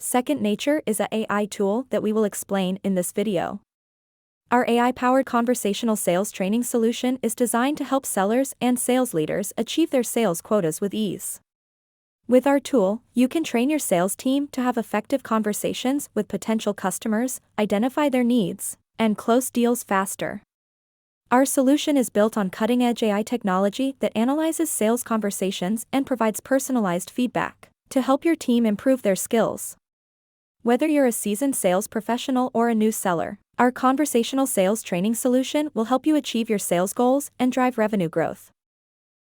Second Nature is a AI tool that we will explain in this video. Our AI-powered conversational sales training solution is designed to help sellers and sales leaders achieve their sales quotas with ease. With our tool, you can train your sales team to have effective conversations with potential customers, identify their needs, and close deals faster. Our solution is built on cutting-edge AI technology that analyzes sales conversations and provides personalized feedback to help your team improve their skills. Whether you're a seasoned sales professional or a new seller, our conversational sales training solution will help you achieve your sales goals and drive revenue growth.